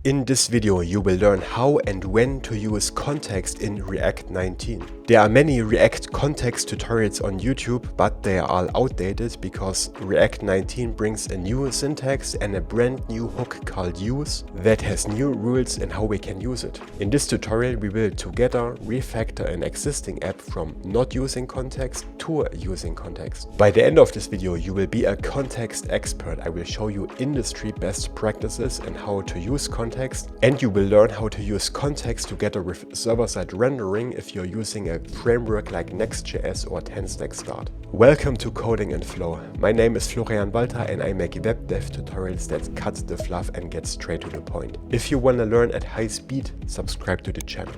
In this video you will learn how and when to use context in React 19. There are many React context tutorials on YouTube, but they are all outdated because React 19 brings a new syntax and a brand new hook called use that has new rules and how we can use it. In this tutorial we will together refactor an existing app from not using context to using context. By the end of this video you will be a context expert. I will show you industry best practices and how to use context, and you will learn how to use context together with server-side rendering if you're using a framework like Next.js or TenStack. Welcome to Coding and Flow. My name is Florian Walter and I make web dev tutorials that cut the fluff and get straight to the point. If you want to learn at high speed, subscribe to the channel.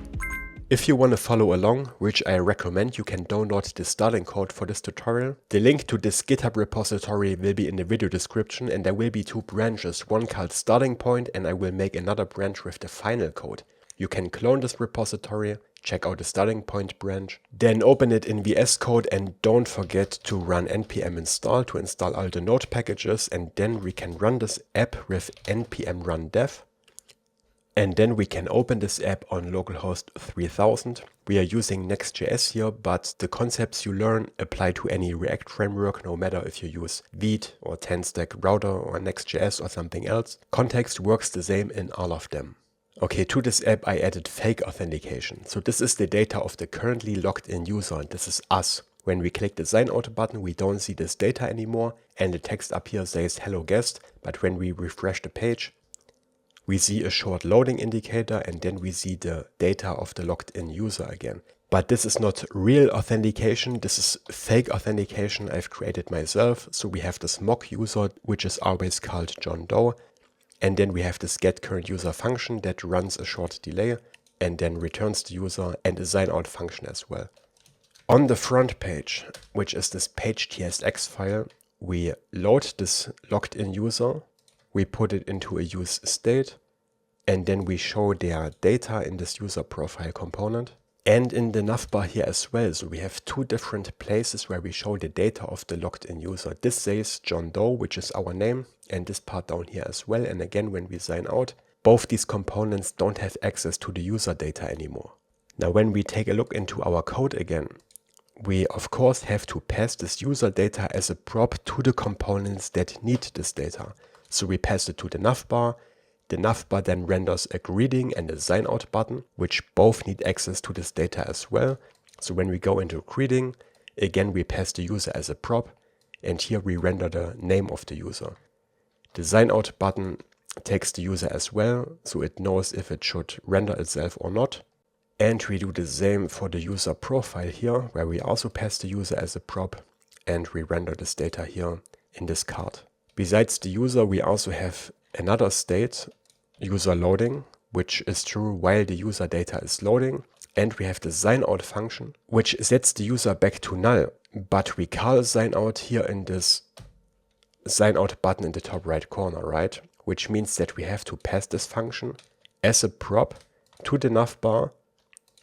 If you want to follow along, which I recommend, you can download the starting code for this tutorial. The link to this GitHub repository will be in the video description, and there will be two branches, one called starting point and I will make another branch with the final code. You can clone this repository, check out the starting point branch, then open it in VS Code and don't forget to run npm install to install all the node packages, and then we can run this app with npm run dev. And then we can open this app on localhost 3000. We are using Next.js here, but the concepts you learn apply to any React framework, no matter if you use Vite or TenStack router or Next.js or something else. Context works the same in all of them. Okay, to this app I added fake authentication. So this is the data of the currently logged in user. This is us. When we click the sign out button, we don't see this data anymore, and the text up here says hello guest, but when we refresh the page, we see a short loading indicator and then we see the data of the logged in user again. But this is not real authentication, this is fake authentication I've created myself. So we have this mock user, which is always called John Doe. And then we have this get current user function that runs a short delay and then returns the user, and a sign out function as well. On the front page, which is this page.tsx file, we load this logged in user. We put it into a use state, and then we show their data in this user profile component and in the navbar here as well. So we have two different places where we show the data of the logged in user. This says John Doe, which is our name, and this part down here as well. And again, when we sign out, both these components don't have access to the user data anymore. Now, when we take a look into our code again, we of course have to pass this user data as a prop to the components that need this data. So we pass it to the navbar. The navbar then renders a greeting and a sign out button, which both need access to this data as well. So when we go into greeting, again we pass the user as a prop, and here we render the name of the user. The sign out button takes the user as well, so it knows if it should render itself or not. And we do the same for the user profile here, where we also pass the user as a prop, and we render this data here in this card. Besides the user, we also have another state, user loading, which is true while the user data is loading. And we have the sign out function, which sets the user back to null. But we call sign out here in this sign out button in the top right corner, right? Which means that we have to pass this function as a prop to the navbar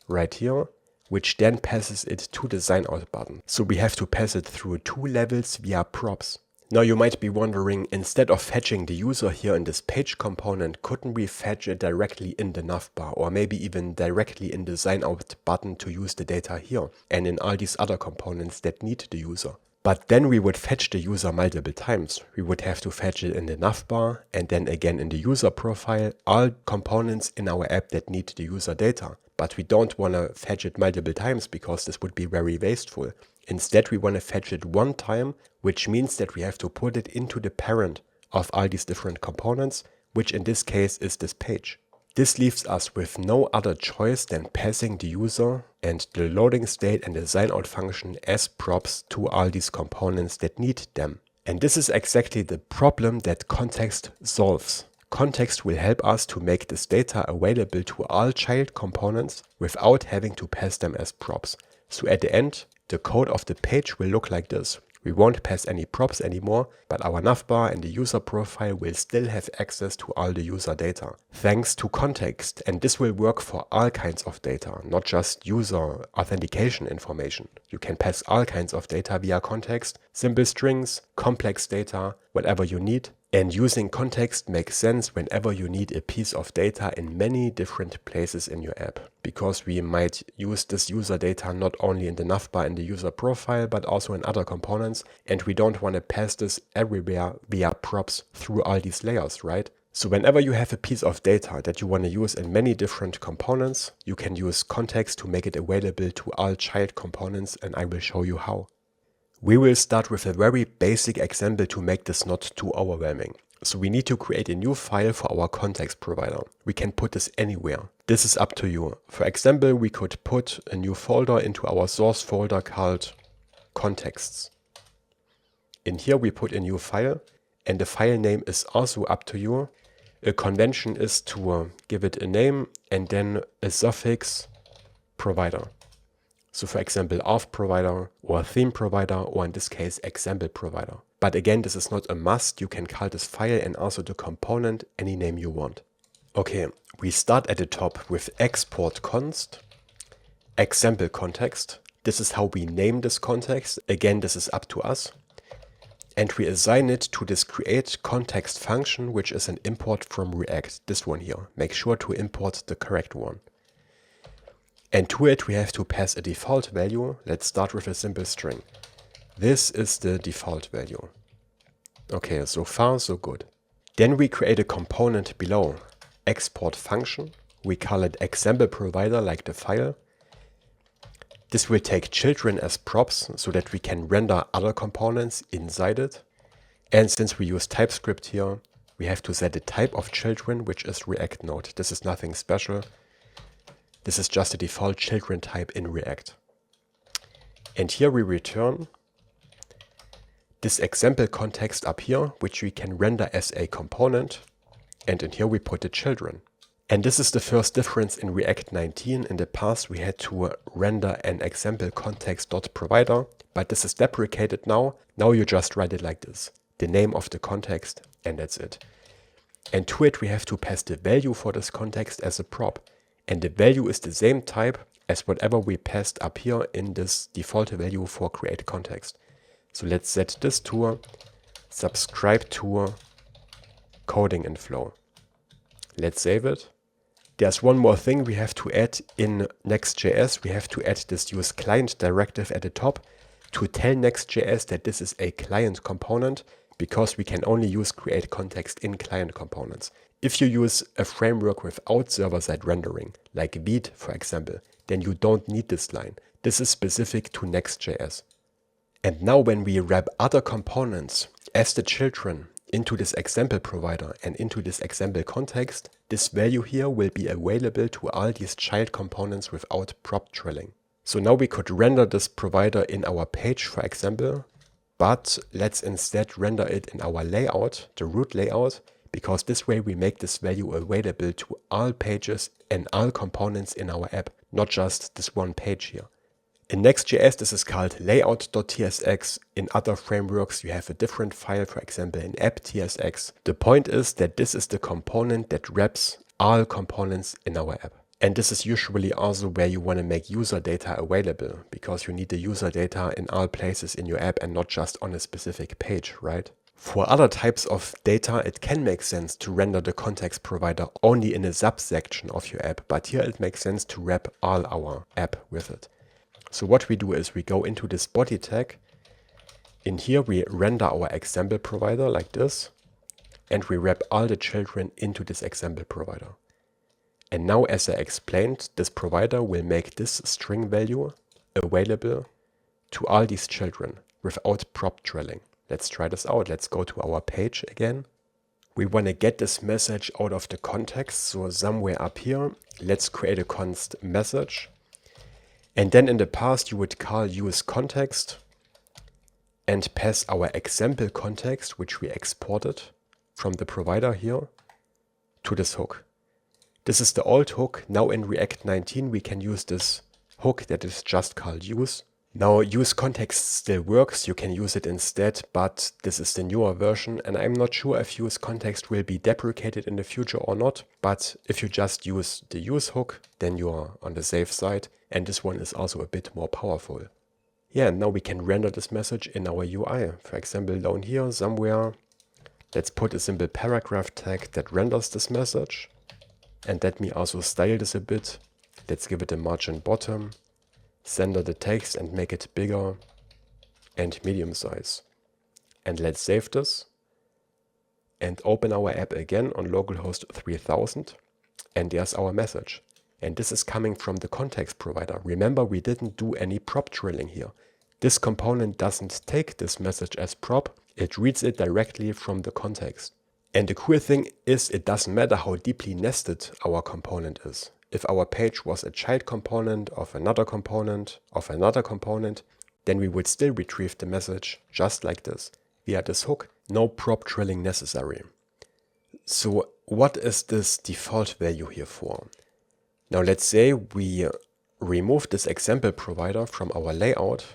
right here, which then passes it to the sign out button. So we have to pass it through two levels via props. Now you might be wondering, instead of fetching the user here in this page component, couldn't we fetch it directly in the navbar, or maybe even directly in the sign out button to use the data here and in all these other components that need the user? But then we would fetch the user multiple times. We would have to fetch it in the navbar and then again in the user profile, all components in our app that need the user data. But we don't want to fetch it multiple times because this would be very wasteful. Instead, we want to fetch it one time, which means that we have to put it into the parent of all these different components, which in this case is this page. This leaves us with no other choice than passing the user and the loading state and the sign out function as props to all these components that need them. And this is exactly the problem that context solves. Context will help us to make this data available to all child components without having to pass them as props. So at the end, the code of the page will look like this. We won't pass any props anymore, but our navbar and the user profile will still have access to all the user data, thanks to context. And this will work for all kinds of data, not just user authentication information. You can pass all kinds of data via context, simple strings, complex data, whatever you need. And using context makes sense whenever you need a piece of data in many different places in your app, because we might use this user data not only in the navbar in the user profile, but also in other components, and we don't want to pass this everywhere via props through all these layers, right? So whenever you have a piece of data that you want to use in many different components, you can use context to make it available to all child components, and I will show you how. We will start with a very basic example to make this not too overwhelming. So we need to create a new file for our context provider. We can put this anywhere. This is up to you. For example, we could put a new folder into our source folder called contexts. In here we put a new file, and the file name is also up to you. A convention is to give it a name and then a suffix provider. So for example, Auth provider or theme provider, or in this case, example provider. But again, this is not a must. You can call this file and also the component any name you want. Okay, we start at the top with export const, example context. This is how we name this context. Again, this is up to us. And we assign it to this create context function, which is an import from React. This one here. Make sure to import the correct one. And to it we have to pass a default value. Let's start with a simple string. This is the default value. Okay, so far so good. Then we create a component below, export function. We call it example provider like the file. This will take children as props so that we can render other components inside it. And since we use TypeScript here, we have to set a type of children, which is React Node. This is nothing special. This is just a default children type in React. And here we return this example context up here, which we can render as a component. And in here we put the children. And this is the first difference in React 19. In the past we had to render an example context.provider, but this is deprecated now. Now you just write it like this. The name of the context, and that's it. And to it we have to pass the value for this context as a prop. And the value is the same type as whatever we passed up here in this default value for create context. So let's set this to subscribe to coding in flow. Let's save it. There's one more thing we have to add in Next.js. We have to add this use client directive at the top to tell Next.js that this is a client component, because we can only use create context in client components. If you use a framework without server-side rendering, like v19 for example, then you don't need this line. This is specific to Next.js. And now when we wrap other components as the children into this example provider and into this example context, this value here will be available to all these child components without prop drilling. So now we could render this provider in our page, for example, but let's instead render it in our layout, the root layout, because this way we make this value available to all pages and all components in our app, not just this one page here. In Next.js this is called layout.tsx. In other frameworks you have a different file, for example in app.tsx. The point is that this is the component that wraps all components in our app. And this is usually also where you want to make user data available, because you need the user data in all places in your app and not just on a specific page, right? For other types of data, it can make sense to render the context provider only in a subsection of your app, but here it makes sense to wrap all our app with it. So what we do is we go into this body tag. In here we render our example provider like this, and we wrap all the children into this example provider. And now, as I explained, this provider will make this string value available to all these children without prop drilling. Let's try this out. Let's go to our page again. We want to get this message out of the context, so somewhere up here, let's create a const message. And then in the past you would call use context and pass our example context, which we exported from the provider here, to this hook. This is the old hook. Now in React 19 we can use this hook that is just called use. Now use context still works, you can use it instead, but this is the newer version and I'm not sure if use context will be deprecated in the future or not, but if you just use the use hook, then you are on the safe side, and this one is also a bit more powerful. Yeah, and now we can render this message in our UI. For example, down here somewhere, Let's put a simple paragraph tag that renders this message. And let me also style this a bit. Let's give it a margin bottom, center the text and make it bigger and medium size. And let's save this and open our app again on localhost 3000. And there's our message. And this is coming from the context provider. Remember, we didn't do any prop drilling here. This component doesn't take this message as prop. It reads it directly from the context. And the cool thing is it doesn't matter how deeply nested our component is. If our page was a child component of another component, then we would still retrieve the message just like this, via this hook. No prop drilling necessary. So what is this default value here for? Now let's say we remove this example provider from our layout,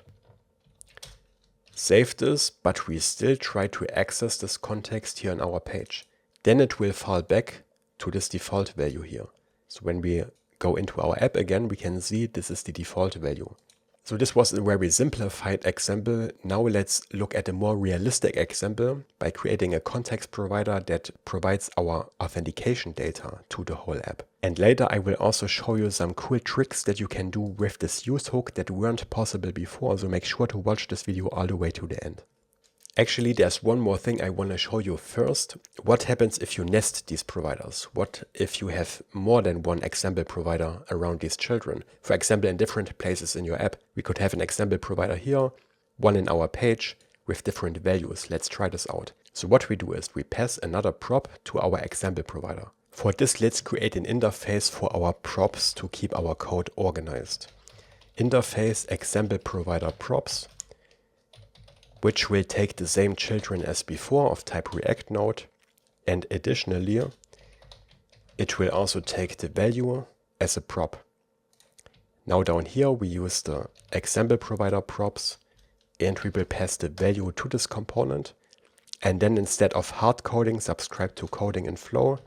save this, but we still try to access this context here on our page. Then it will fall back to this default value here. So when we go into our app again, we can see this is the default value. So this was a very simplified example. Now let's look at a more realistic example by creating a context provider that provides our authentication data to the whole app. And later I will also show you some cool tricks that you can do with this use hook that weren't possible before, so make sure to watch this video all the way to the end. Actually, there's one more thing I want to show you first. What happens if you nest these providers? What if you have more than one example provider around these children? For example, in different places in your app, we could have an example provider here, one in our page with different values. Let's try this out. So what we do is we pass another prop to our example provider. For this, let's create an interface for our props to keep our code organized. Interface example provider props, which will take the same children as before of type React Node, and additionally, it will also take the value as a prop. Now down here we use the example provider props, and we will pass the value to this component, and then instead of hard coding subscribe to coding in flow,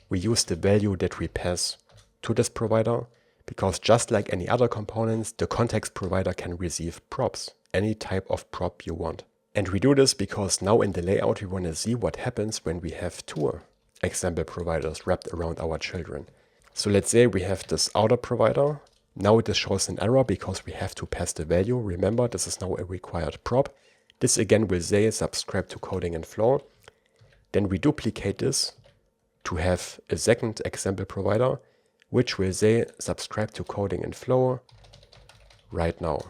we use the value that we pass to this provider, because just like any other components, the context provider can receive props, any type of prop you want. And we do this because now in the layout we want to see what happens when we have two example providers wrapped around our children. So let's say we have this outer provider. Now this shows an error because we have to pass the value. Remember, this is now a required prop. This again will say subscribe to coding in flow. Then we duplicate this to have a second example provider, which will say subscribe to coding in flow right now.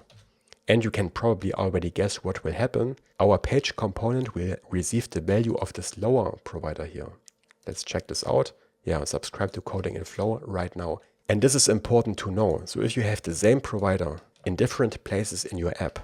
And you can probably already guess what will happen. Our page component will receive the value of this lower provider here. Let's check this out. Yeah, subscribe to coding in flow right now. And this is important to know. So if you have the same provider in different places in your app,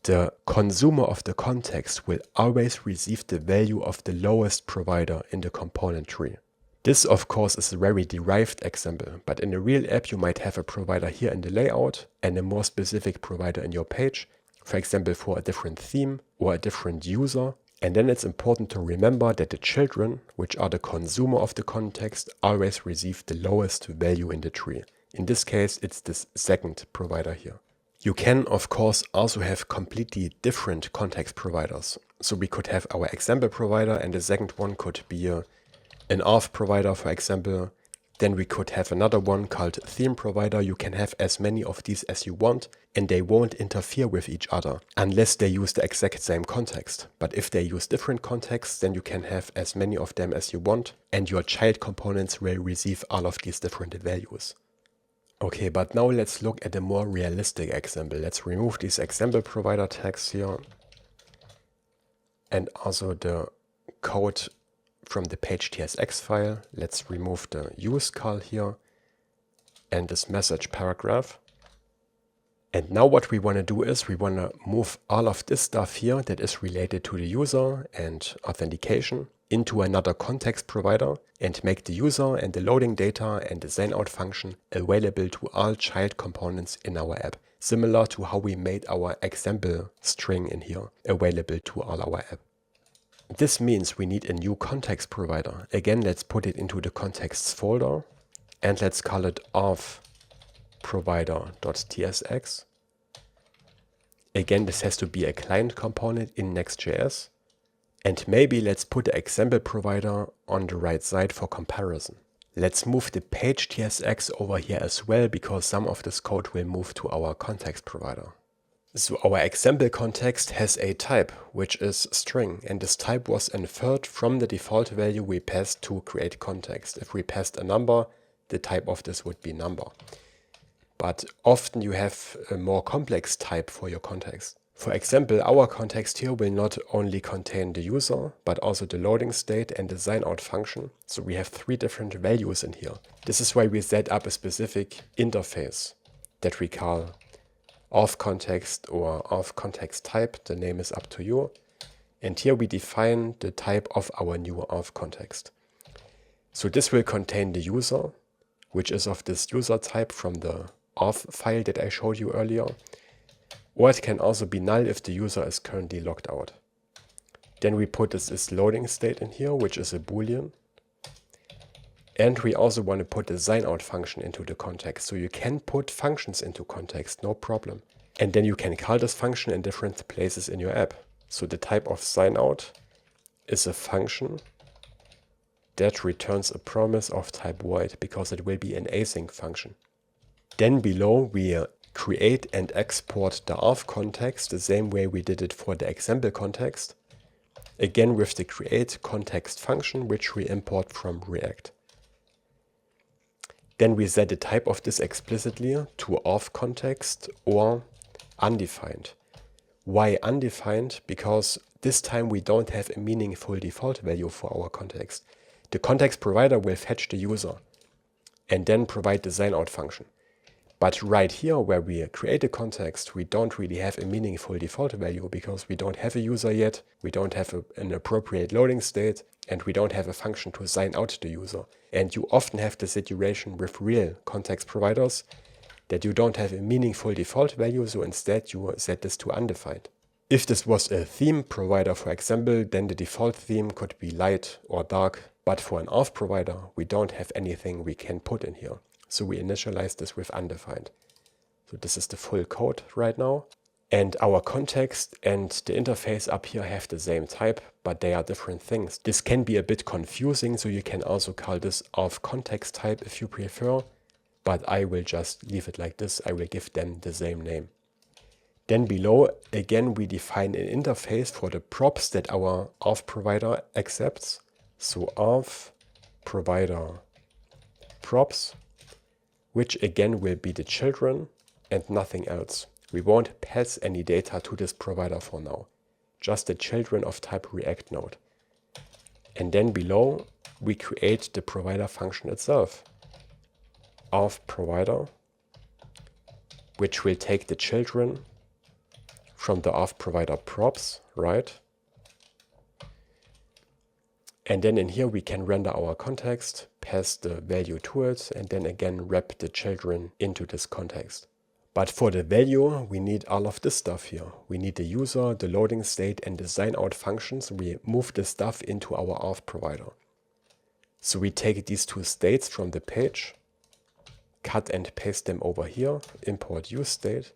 the consumer of the context will always receive the value of the lowest provider in the component tree. This, of course, is a very derived example, but in a real app you might have a provider here in the layout and a more specific provider in your page, for example for a different theme or a different user. And then it's important to remember that the children, which are the consumer of the context, always receive the lowest value in the tree. In this case, it's this second provider here. You can, of course, also have completely different context providers. So we could have our example provider and the second one could be an Auth provider, for example. Then we could have another one called theme provider. You can have as many of these as you want and they won't interfere with each other unless they use the exact same context. But if they use different contexts, then you can have as many of them as you want and your child components will receive all of these different values. Okay, but now let's look at a more realistic example. Let's remove these example provider tags here and also the code from the page.tsx file. Let's remove the use call here and this message paragraph. And now what we want to do is we want to move all of this stuff here that is related to the user and authentication into another context provider and make the user and the loading data and the sign-out function available to all child components in our app, similar to how we made our example string in here available to all our app. This means we need a new context provider. Again, let's put it into the contexts folder and let's call it auth provider.tsx. Again, this has to be a client component in Next.js. And maybe let's put the example provider on the right side for comparison. Let's move the page TSX over here as well, because some of this code will move to our context provider. So our example context has a type, which is string, and this type was inferred from the default value we passed to create context. If we passed a number, the type of this would be number. But often you have a more complex type for your context. For example, our context here will not only contain the user, but also the loading state and the sign-out function. So we have 3 different values in here. This is why we set up a specific interface that we call Auth context or Auth context type. The name is up to you. And here we define the type of our new Auth context. So this will contain the user, which is of this user type from the Auth file that I showed you earlier. Or it can also be null if the user is currently logged out. Then we put this loading state in here, which is a boolean. And we also want to put the sign-out function into the context. So you can put functions into context, no problem. And then you can call this function in different places in your app. So the type of sign-out is a function that returns a promise of type void, because it will be an async function. Then below we create and export the Auth context the same way we did it for the example context. Again with the create context function, which we import from React. Then we set the type of this explicitly to Auth context or undefined. Why undefined? Because this time we don't have a meaningful default value for our context. The context provider will fetch the user and then provide the sign-out function. But right here where we create a context, we don't really have a meaningful default value, because we don't have a user yet, we don't have an appropriate loading state, and we don't have a function to sign out the user. And you often have the situation with real context providers that you don't have a meaningful default value, so instead you set this to undefined. If this was a theme provider, for example, then the default theme could be light or dark. But for an Auth provider, we don't have anything we can put in here. So we initialize this with undefined. So this is the full code right now. And our context and the interface up here have the same type, but they are different things. This can be a bit confusing, so you can also call this Auth context type if you prefer. But I will just leave it like this. I will give them the same name. Then below, again, we define an interface for the props that our Auth provider accepts. So Auth provider props, which again will be the children and nothing else. We won't pass any data to this provider for now, just the children of type React node. And then below, we create the provider function itself, Auth provider, which will take the children from the Auth provider props, right? And then in here we can render our context, pass the value to it, and then again wrap the children into this context. But for the value, we need all of this stuff here. We need the user, the loading state, and the sign-out functions. We move the stuff into our Auth provider. So we take these 2 states from the page, cut and paste them over here, import useState.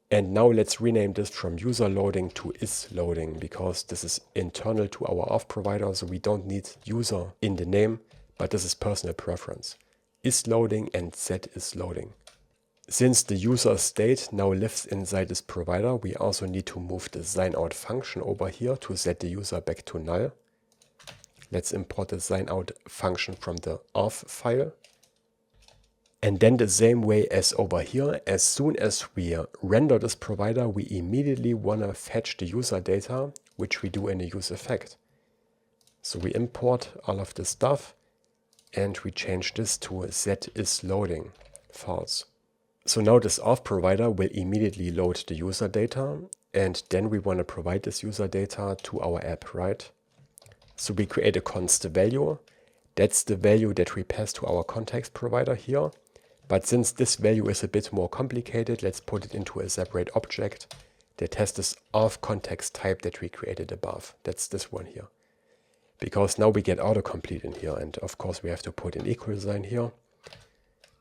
And now let's rename this from user loading to is loading, because this is internal to our Auth provider, so we don't need user in the name, but this is personal preference. Is loading and set is loading. Since the user state now lives inside this provider, we also need to move the sign-out function over here to set the user back to null. Let's import the sign-out function from the Auth file. And then the same way as over here, as soon as we render this provider, we immediately want to fetch the user data, which we do in a use effect. So we import all of this stuff and we change this to set is loading, false. So now this Auth provider will immediately load the user data, and then we want to provide this user data to our app, right? So we create a const value. That's the value that we pass to our context provider here. But since this value is a bit more complicated, let's put it into a separate object that has this Auth context type that we created above. That's this one here. Because now we get autocomplete in here, and of course we have to put an equal sign here.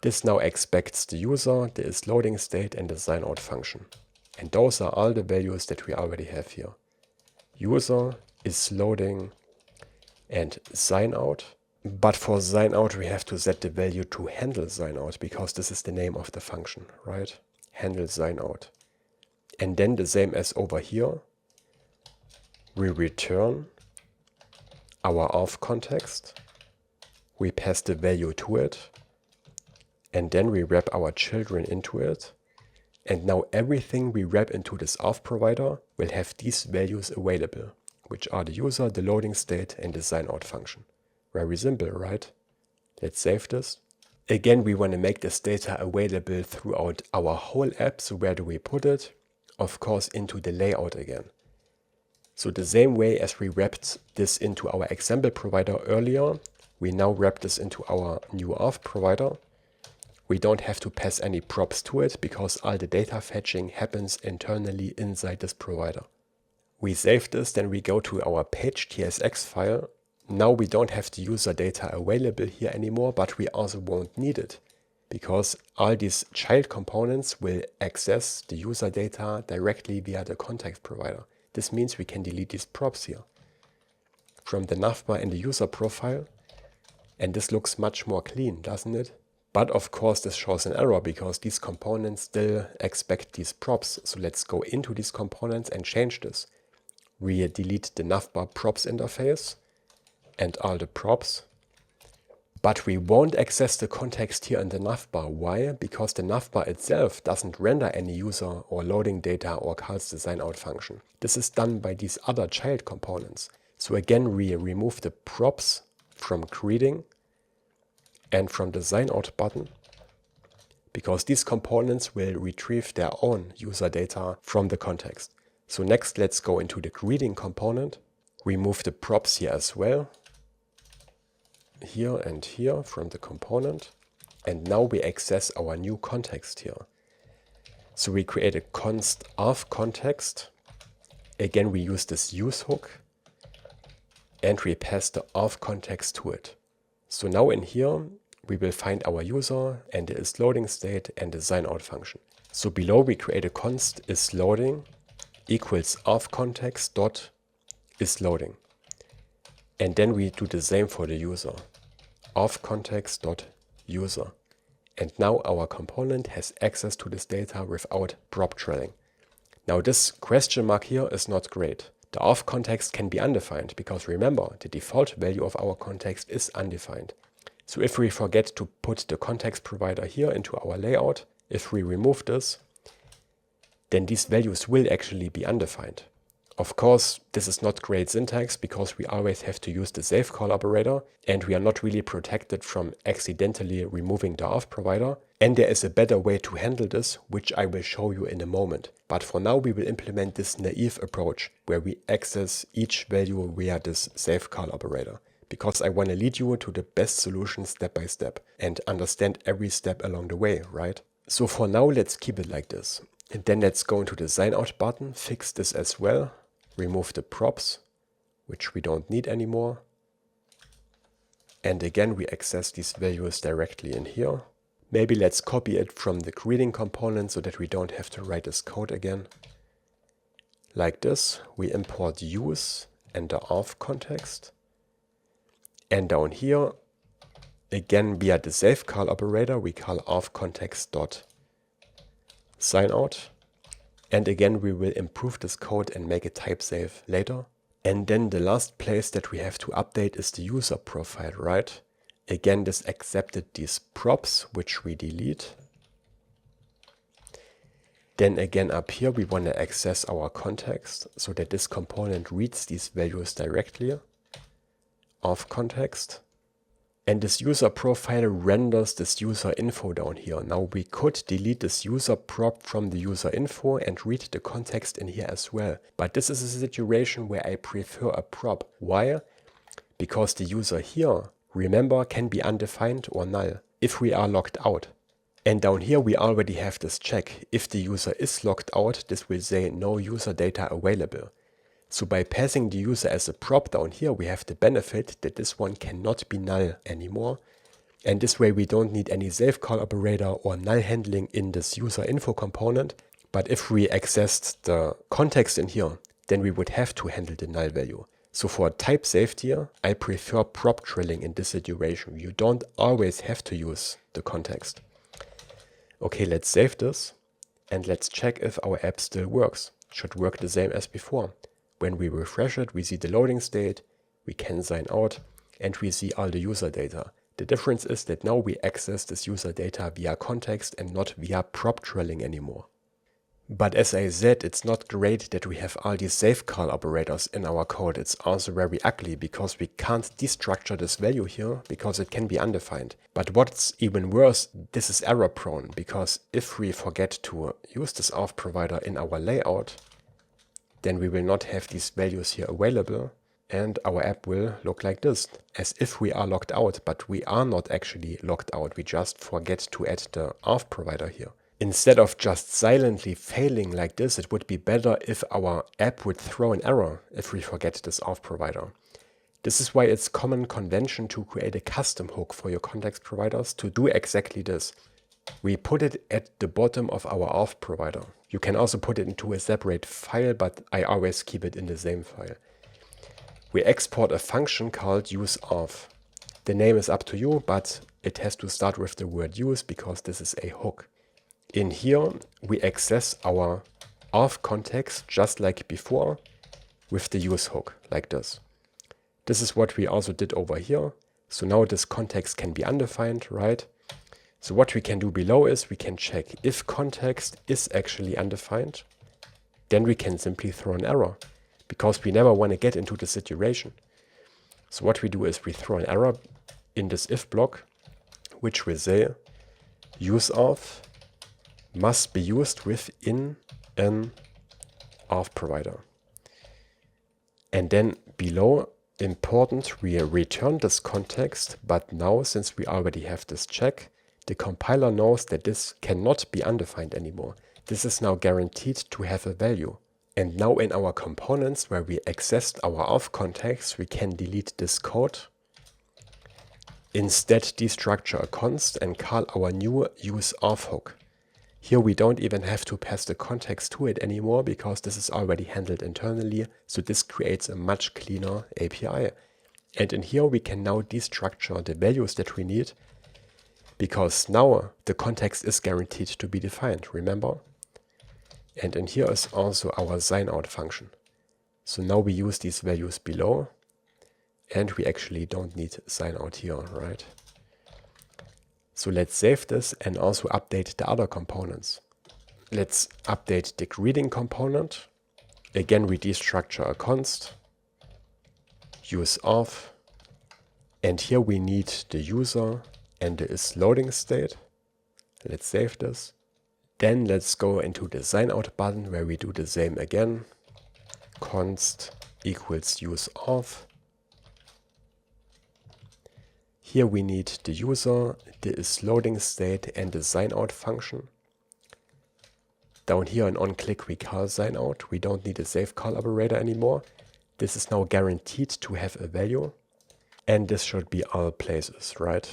This now expects the user, the is loading state, and the sign-out function. And those are all the values that we already have here. user is loading and sign out. But for sign out, we have to set the value to handle sign out because this is the name of the function, right? Handle sign out. And then the same as over here, we return our auth context. We pass the value to it. And then we wrap our children into it. And now everything we wrap into this auth provider will have these values available, which are the user, the loading state, and the sign out function. Very simple, right? Let's save this. Again, we want to make this data available throughout our whole app. So where do we put it? Of course, into the layout again. So the same way as we wrapped this into our example provider earlier, we now wrap this into our new auth provider. We don't have to pass any props to it because all the data fetching happens internally inside this provider. We save this, then we go to our page.tsx file. Now we don't have the user data available here anymore, but we also won't need it because all these child components will access the user data directly via the context provider. This means we can delete these props here from the navbar and the user profile. And this looks much more clean, doesn't it? But of course this shows an error because these components still expect these props. So let's go into these components and change this. We delete the navbar props interface and all the props. But we won't access the context here in the navbar. Why? Because the navbar itself doesn't render any user or loading data or calls the sign out function. This is done by these other child components. So again, we remove the props from greeting and from the sign out button because these components will retrieve their own user data from the context. So next, let's go into the greeting component. Remove the props here as well. Here and here from the component. And now we access our new context here. So we create a const auth context. Again, we use this use hook. And we pass the auth context to it. So now in here, we will find our user and the isLoading state and the sign out function. So below we create a const isLoading equals auth context dot isLoading. And then we do the same for the user. Auth context dot user. And now our component has access to this data without prop trailing. Now this question mark here is not great. The auth context can be undefined because remember, the default value of our context is undefined. So if we forget to put the context provider here into our layout, if we remove this, then these values will actually be undefined. Of course, this is not great syntax because we always have to use the save call operator and we are not really protected from accidentally removing the auth provider. And there is a better way to handle this, which I will show you in a moment. But for now, we will implement this naive approach where we access each value via this save call operator. Because I want to lead you to the best solution step by step and understand every step along the way, right? So for now, let's keep it like this. And then let's go into the sign out button, fix this as well, remove the props, which we don't need anymore. And again, we access these values directly in here. Maybe let's copy it from the greeting component so that we don't have to write this code again. Like this, we import use and the auth context. And down here, again via the save call operator, we call auth context dot sign out. And again, we will improve this code and make it type safe later. And then the last place that we have to update is the user profile, right? Again, this accepted these props, which we delete. Then again up here, we want to access our context so that this component reads these values directly. Auth context. And this user profile renders this user info down here. Now we could delete this user prop from the user info and read the context in here as well. But this is a situation where I prefer a prop. Why? Because the user here, remember, can be undefined or null if we are logged out. And down here we already have this check. If the user is logged out, this will say no user data available. So by passing the user as a prop down here, we have the benefit that this one cannot be null anymore. And this way we don't need any save call operator or null handling in this user info component. But if we accessed the context in here, then we would have to handle the null value. So for type safety, I prefer prop drilling in this situation. You don't always have to use the context. Okay, let's save this and let's check if our app still works. Should work the same as before. When we refresh it, we see the loading state, we can sign out, and we see all the user data. The difference is that now we access this user data via context and not via prop drilling anymore. But as I said, it's not great that we have all these safe call operators in our code. It's also very ugly because we can't destructure this value here because it can be undefined. But what's even worse, this is error prone, because if we forget to use this auth provider in our layout, then we will not have these values here available and our app will look like this, as if we are logged out, but we are not actually logged out. We just forget to add the auth provider here. Instead of just silently failing like this, it would be better if our app would throw an error if we forget this auth provider. This is why it's common convention to create a custom hook for your context providers to do exactly this. We put it at the bottom of our auth provider. You can also put it into a separate file, but I always keep it in the same file. We export a function called useAuth. The name is up to you, but it has to start with the word use because this is a hook. In here, we access our auth context just like before with the use hook, like this. This is what we also did over here. So now this context can be undefined, right? So what we can do below is we can check if context is actually undefined. Then we can simply throw an error because we never want to get into the situation. So what we do is we throw an error in this if block, which will say useAuth must be used within an auth provider. And then below, important, we return this context, but now since we already have this check, the compiler knows that this cannot be undefined anymore. This is now guaranteed to have a value. And now in our components where we accessed our auth context, we can delete this code. Instead, destructure a const and call our new useAuth hook. Here we don't even have to pass the context to it anymore because this is already handled internally. So this creates a much cleaner API. And in here we can now destructure the values that we need because now the context is guaranteed to be defined, remember? And in here is also our signout function. So now we use these values below and we actually don't need signout here, right? So let's save this and also update the other components. Let's update the greeting component. Again, we destructure a const, useAuth, and here we need the user and the isLoading state. Let's save this. Then let's go into the signout button where we do the same again. Const equals useAuth. Here we need the user, the isLoading state, and the signout function. Down here in onClick we call signout. We don't need a safe call operator anymore. This is now guaranteed to have a value. And this should be all places, right?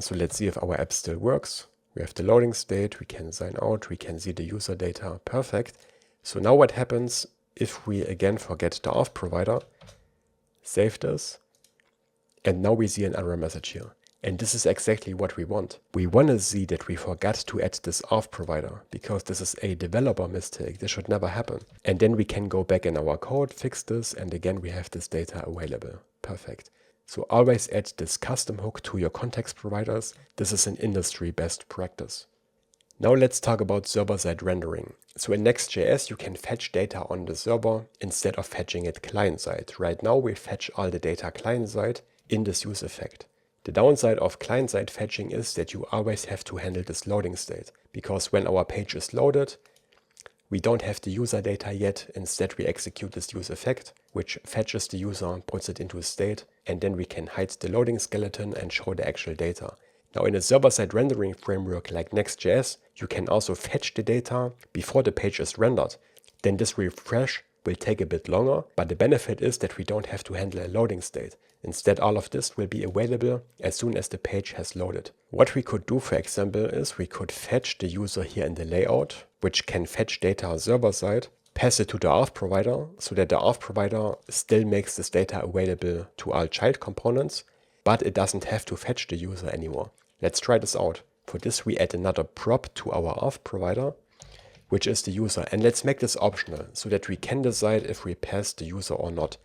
So let's see if our app still works. We have the loading state, we can sign out, we can see the user data, perfect. So now what happens if we again forget the auth provider, save this, and now we see an error message here. And this is exactly what we want. We want to see that we forgot to add this auth provider because this is a developer mistake. This should never happen. And then we can go back in our code, fix this, and again we have this data available. Perfect. So always add this custom hook to your context providers. This is an industry best practice. Now let's talk about server-side rendering. So in Next.js you can fetch data on the server instead of fetching it client-side. Right now we fetch all the data client-side in this use effect. The downside of client-side fetching is that you always have to handle this loading state, because when our page is loaded, we don't have the user data yet. Instead, we execute this use effect, which fetches the user, puts it into a state, and then we can hide the loading skeleton and show the actual data. Now, in a server-side rendering framework like Next.js, you can also fetch the data before the page is rendered. Then this refresh will take a bit longer, but the benefit is that we don't have to handle a loading state. Instead, all of this will be available as soon as the page has loaded. What we could do, for example, is we could fetch the user here in the layout, which can fetch data server-side, pass it to the Auth provider so that the Auth provider still makes this data available to all child components, but it doesn't have to fetch the user anymore. Let's try this out. For this, we add another prop to our Auth provider, which is the user. And let's make this optional so that we can decide if we pass the user or not.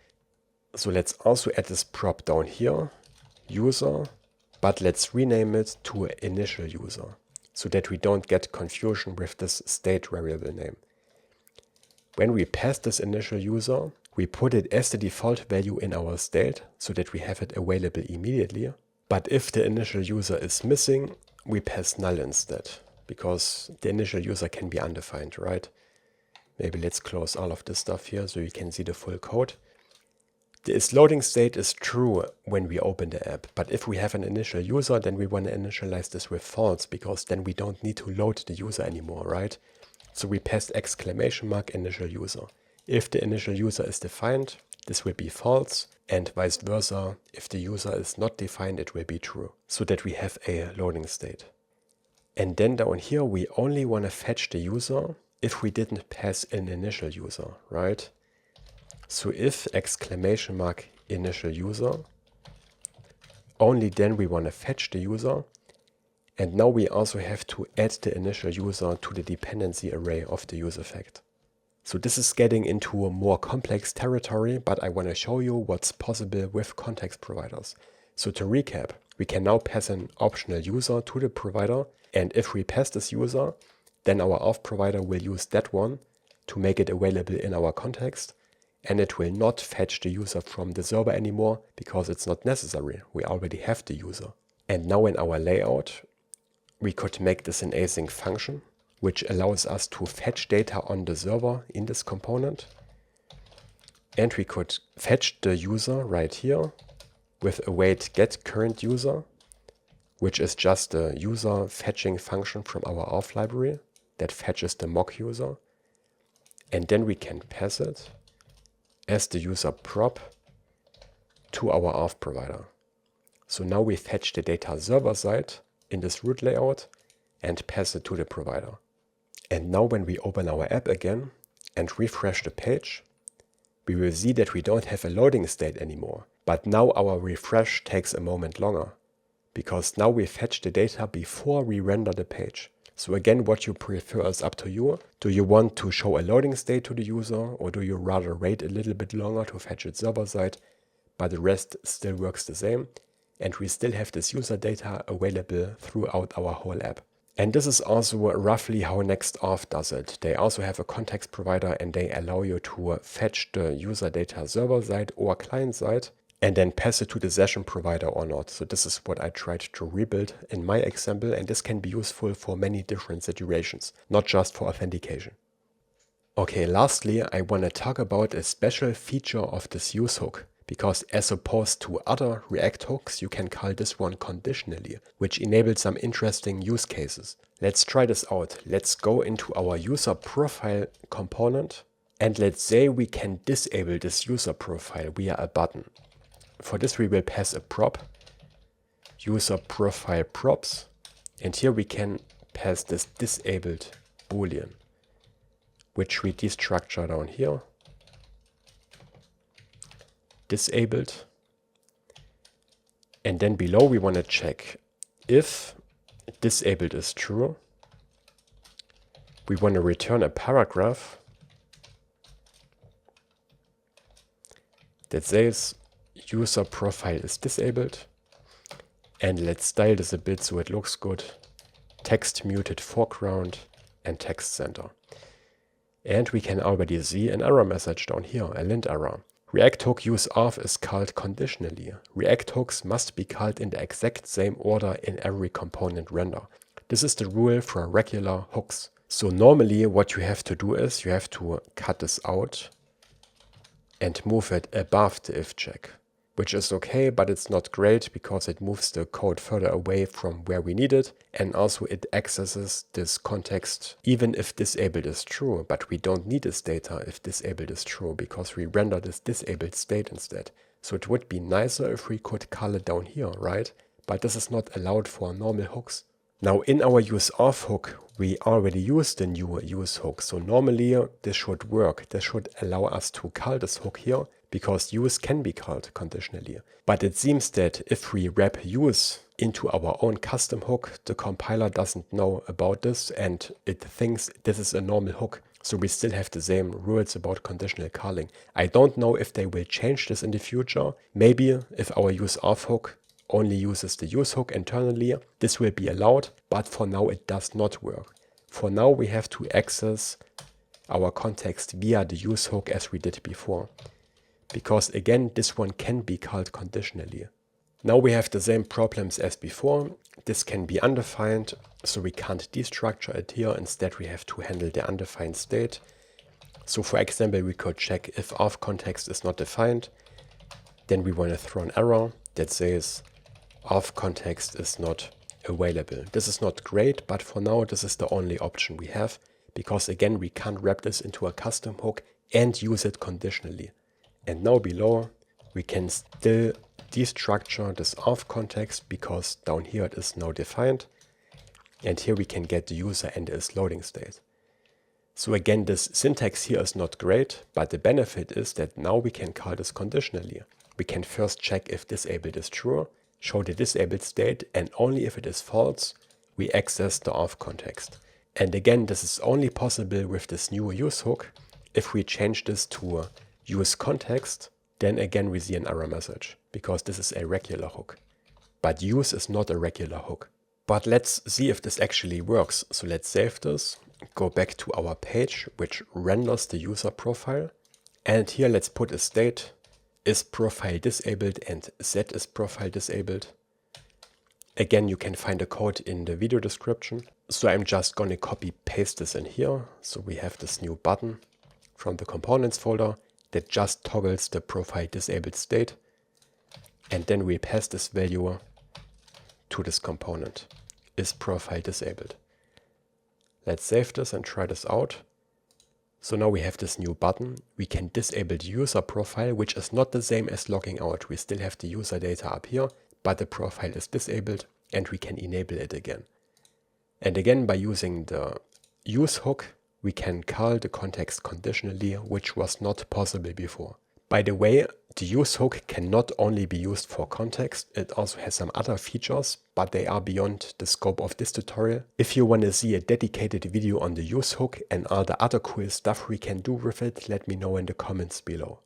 So let's also add this prop down here, user, but let's rename it to initial user so that we don't get confusion with this state variable name. When we pass this initial user, we put it as the default value in our state so that we have it available immediately. But if the initial user is missing, we pass null instead, because the initial user can be undefined, right? Maybe let's close all of this stuff here so you can see the full code. This loading state is true when we open the app, but if we have an initial user, then we want to initialize this with false, because then we don't need to load the user anymore, right? So we pass exclamation mark initial user. If the initial user is defined, this will be false, and vice versa. If the user is not defined, it will be true, so that we have a loading state. And then down here, we only want to fetch the user if we didn't pass an initial user, right? So if exclamation mark initial user, only then we want to fetch the user. And now we also have to add the initial user to the dependency array of the use effect. So this is getting into a more complex territory, but I want to show you what's possible with context providers. So to recap, we can now pass an optional user to the provider, and if we pass this user, then our Auth provider will use that one to make it available in our context, and it will not fetch the user from the server anymore because it's not necessary. We already have the user. And now in our layout, we could make this an async function, which allows us to fetch data on the server in this component. And we could fetch the user right here with await get current user, which is just a user fetching function from our Auth library that fetches the mock user. And then we can pass it as the user prop to our Auth provider. So now we fetch the data server side in this root layout and pass it to the provider. And now when we open our app again and refresh the page, we will see that we don't have a loading state anymore. But now our refresh takes a moment longer, because now we fetch the data before we render the page. So again, what you prefer is up to you. Do you want to show a loading state to the user, or do you rather wait a little bit longer to fetch it server side, but the rest still works the same, and we still have this user data available throughout our whole app. And this is also roughly how Auth does it. They also have a context provider, and they allow you to fetch the user data server side or client side, and then pass it to the session provider or not. So this is what I tried to rebuild in my example, and this can be useful for many different situations, not just for authentication. Okay, lastly, I want to talk about a special feature of this use hook, because as opposed to other React hooks, you can call this one conditionally, which enables some interesting use cases. Let's try this out. Let's go into our user profile component, and let's say we can disable this user profile via a button. For this, we will pass a prop, user profile props, and here we can pass this disabled boolean, which we destructure down here, disabled, and then below we want to check if disabled is true. We want to return a paragraph that says user profile is disabled, and let's style this a bit so it looks good. Text muted foreground and text center. And we can already see an error message down here, a lint error. React hook use auth is called conditionally. React hooks must be called in the exact same order in every component render. This is the rule for regular hooks. So normally what you have to do is you have to cut this out and move it above the if check, which is okay, but it's not great because it moves the code further away from where we need it, and also it accesses this context even if disabled is true, but we don't need this data if disabled is true because we render this disabled state instead. So it would be nicer if we could call it down here, right? But this is not allowed for normal hooks. Now in our use of hook, we already used the new use hook. So normally this should work. This should allow us to call this hook here because use can be called conditionally. But it seems that if we wrap use into our own custom hook, the compiler doesn't know about this and it thinks this is a normal hook. So we still have the same rules about conditional calling. I don't know if they will change this in the future. Maybe if our use of hook only uses the use hook internally, this will be allowed, but for now it does not work. For now we have to access our context via the use hook as we did before. Because again, this one can be called conditionally. Now we have the same problems as before. This can be undefined, so we can't destructure it here. Instead, we have to handle the undefined state. So for example, we could check if auth context is not defined. Then we want to throw an error that says auth context is not available. This is not great, but for now, this is the only option we have. Because again, we can't wrap this into a custom hook and use it conditionally. And now below, we can still destructure this auth context because down here it is now defined. And here we can get the user and its loading state. So again, this syntax here is not great, but the benefit is that now we can call this conditionally. We can first check if disabled is true, show the disabled state, and only if it is false, we access the auth context. And again, this is only possible with this new use hook. If we change this to use context, then again we see an error message, because this is a regular hook. But use is not a regular hook. But let's see if this actually works. So let's save this, go back to our page, which renders the user profile. And here let's put a state, is profile disabled and set is profile disabled. Again, you can find the code in the video description. So I'm just going to copy paste this in here. So we have this new button from the components folder that just toggles the profile disabled state. And then we pass this value to this component, is profile disabled. Let's save this and try this out. So now we have this new button. We can disable the user profile, which is not the same as logging out. We still have the user data up here, but the profile is disabled and we can enable it again. And again, by using the use hook, we can call the context conditionally, which was not possible before. By the way, the use hook can not only be used for context, it also has some other features, but they are beyond the scope of this tutorial. If you want to see a dedicated video on the use hook and all the other cool stuff we can do with it, let me know in the comments below.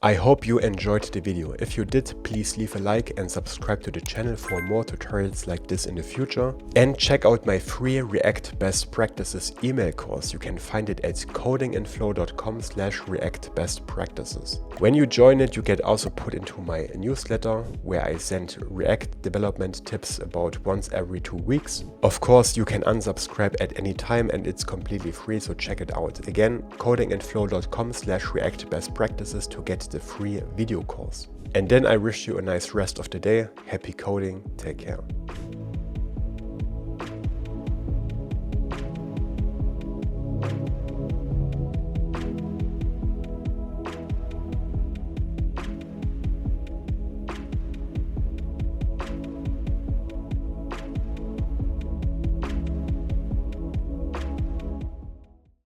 I hope you enjoyed the video. If you did, please leave a like and subscribe to the channel for more tutorials like this in the future. And check out my free React Best Practices email course. You can find it at codingandflow.com/reactbestpractices. When you join it, you get also put into my newsletter where I send React development tips about once every 2 weeks. Of course, you can unsubscribe at any time and it's completely free, so check it out. Again, codingandflow.com/reactbestpractices to get the free video course. And then I wish you a nice rest of the day. Happy coding. Take care.